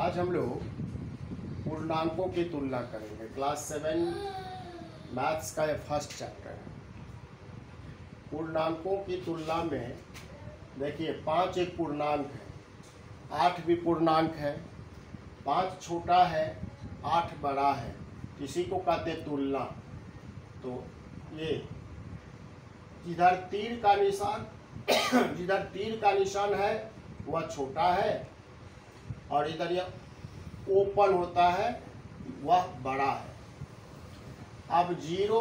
आज हम लोग पूर्णांकों की तुलना करेंगे। क्लास 7 मैथ्स का ये फर्स्ट चैप्टर है। पूर्णांकों की तुलना में देखिए 5 एक पूर्णांक है, 8 भी पूर्णांक है, 5 छोटा है, 8 बड़ा है, किसी को कहते तुलना। तो ये जिधर तीर का निशान है वह छोटा है और इधर यह ओपन होता है वह बड़ा है। अब 0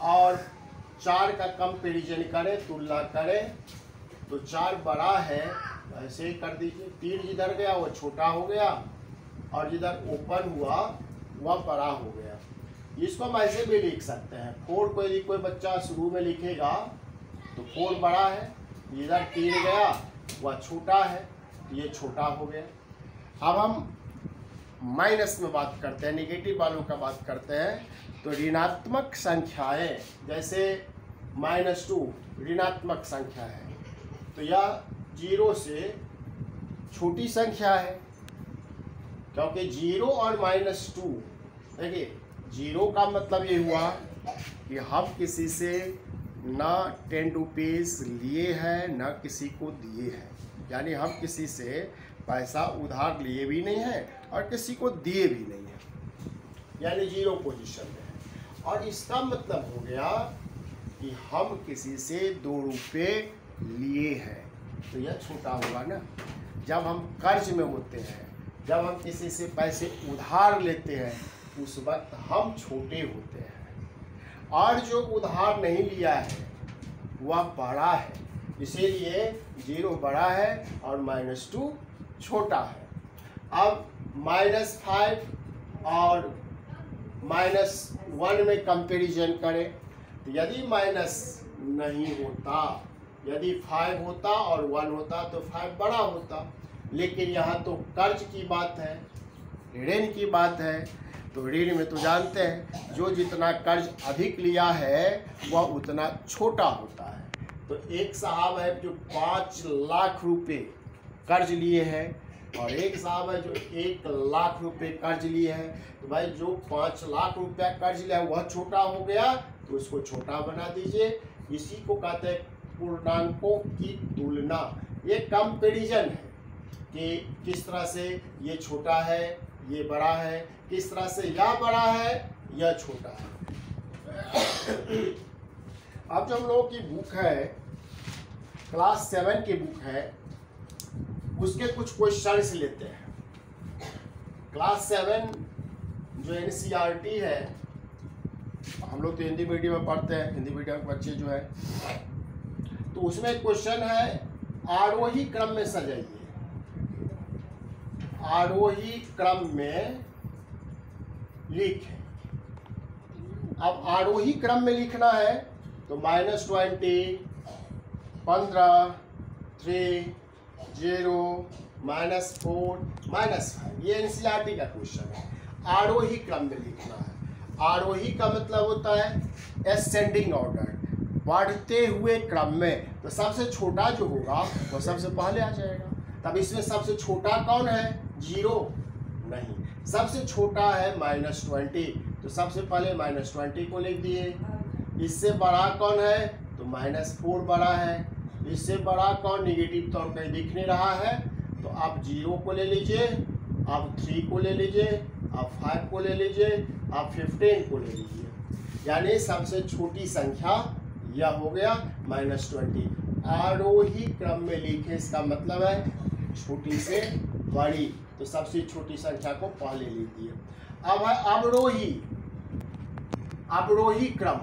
और 4 का कंपैरिजन करें, तुलना करें तो 4 बड़ा है, ऐसे ही कर दीजिए। तीर जिधर गया वो छोटा हो गया और जिधर ओपन हुआ वह बड़ा हो गया। इसको हम ऐसे भी लिख सकते हैं। 4 को यदि कोई बच्चा शुरू में लिखेगा तो 4 बड़ा है, जिधर तीर गया वह छोटा है, ये छोटा हो गया। अब हम माइनस में बात करते हैं, निगेटिव वालों का बात करते हैं। तो ऋणात्मक संख्याएं जैसे -2 ऋणात्मक संख्या है, तो यह 0 से छोटी संख्या है, क्योंकि 0 और -2 देखिए 0 का मतलब ये हुआ कि हम किसी से ना 10 रुपीज़ लिए हैं ना किसी को दिए हैं, यानी हम किसी से पैसा उधार लिए भी नहीं हैं और किसी को दिए भी नहीं हैं, यानी 0 पोजीशन में है। और इसका मतलब हो गया कि हम किसी से 2 रुपये लिए हैं, तो यह छोटा होगा ना। जब हम कर्ज में होते हैं, जब हम किसी से पैसे उधार लेते हैं, उस वक्त हम छोटे होते हैं। और जो उधार नहीं लिया है वह बड़ा है, इसीलिए 0 बड़ा है और -2 छोटा है। अब -5 और -1 में कंपैरिजन करें तो यदि माइनस नहीं होता, यदि 5 होता और 1 होता तो 5 बड़ा होता। लेकिन यहाँ तो कर्ज की बात है, ऋण की बात है, तो ऋण में तो जानते हैं जो जितना कर्ज अधिक लिया है वह उतना छोटा होता है। तो एक साहब है जो 5 लाख रुपए कर्ज लिए हैं और एक साहब है जो 1 लाख रुपए कर्ज लिए हैं। तो भाई जो 5 लाख रुपया कर्ज लिया वह छोटा हो गया, तो उसको छोटा बना दीजिए। इसी को कहते हैं पूर्णांकों की तुलना। ये कंपैरिजन है कि किस तरह से ये छोटा है, ये बड़ा है, किस तरह से यह बड़ा है, यह छोटा है। अब जो हम लोगों की बुक है, क्लास 7 की बुक है, उसके कुछ क्वेश्चंस लेते हैं। क्लास 7 जो NCERT है, हम लोग तो हिंदी मीडियम में पढ़ते हैं, हिंदी मीडियम के बच्चे जो है, तो उसमें क्वेश्चन है आरोही क्रम में सजाइए। आरोही क्रम में लिखें। अब आरोही क्रम में लिखना है तो -20, 15, 3, 0, -4, -5, ये NCERT का क्वेश्चन है। आरोही क्रम में लिखना है। आरोही का मतलब होता है एसेंडिंग ऑर्डर, बढ़ते हुए क्रम में। तो सबसे छोटा जो होगा वो सबसे पहले आ जाएगा। तब इसमें सबसे छोटा कौन है? 0 नहीं, सबसे छोटा है -20, तो सबसे पहले -20 को लिख दिए। इससे बड़ा कौन है? तो -4 बड़ा है। इससे बड़ा कौन निगेटिव तौर पे दिख नहीं रहा है, तो आप 0 को ले लीजिए, आप 3 को ले लीजिए, आप 5 को ले लीजिए, आप 15 को ले लीजिए। यानी सबसे छोटी संख्या यह हो गया -20। आरोही क्रम में लिखे, इसका मतलब है छोटी से बड़ी, तो सबसे छोटी संख्या को पहले लिख दिए। अब है अवरोही। अवरोही क्रम।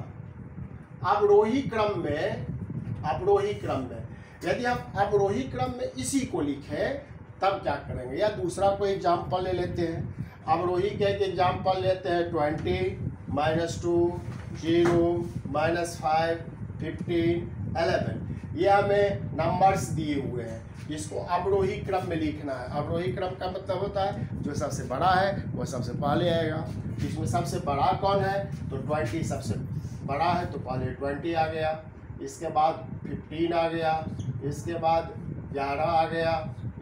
अवरोही क्रम में यदि हम अवरोही क्रम में इसी को लिखें तब क्या करेंगे, या दूसरा कोई एग्जाम्पल ले लेते हैं। अवरोही के एग्जाम्पल लेते हैं 20, -2, 0, -5, 15, 11। ये हमें नंबर्स दिए हुए हैं, इसको अवरोही क्रम में लिखना है। अवरोही क्रम का मतलब होता है जो सबसे बड़ा है वो सबसे पहले आएगा। इसमें सबसे बड़ा कौन है? तो 20 सबसे बड़ा है, तो पहले 20 आ गया, इसके बाद 15 आ गया, इसके बाद 11 आ गया,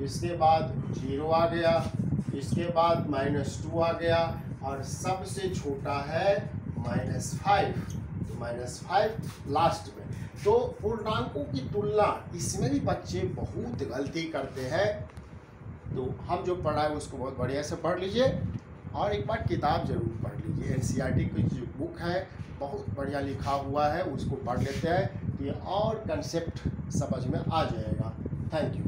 इसके बाद 0 आ गया, इसके बाद -2 आ गया और सबसे छोटा है -5, -5 लास्ट में। तो पूर्णांकों की तुलना इसमें भी बच्चे बहुत गलती करते हैं। तो हम जो पढ़ा है उसको बहुत बढ़िया से पढ़ लीजिए और एक बार किताब जरूर पढ़ लीजिए। एनसीईआरटी की जो बुक है बहुत बढ़िया लिखा हुआ है, उसको पढ़ लेते हैं तो ये और कंसेप्ट समझ में आ जाएगा। Thank you.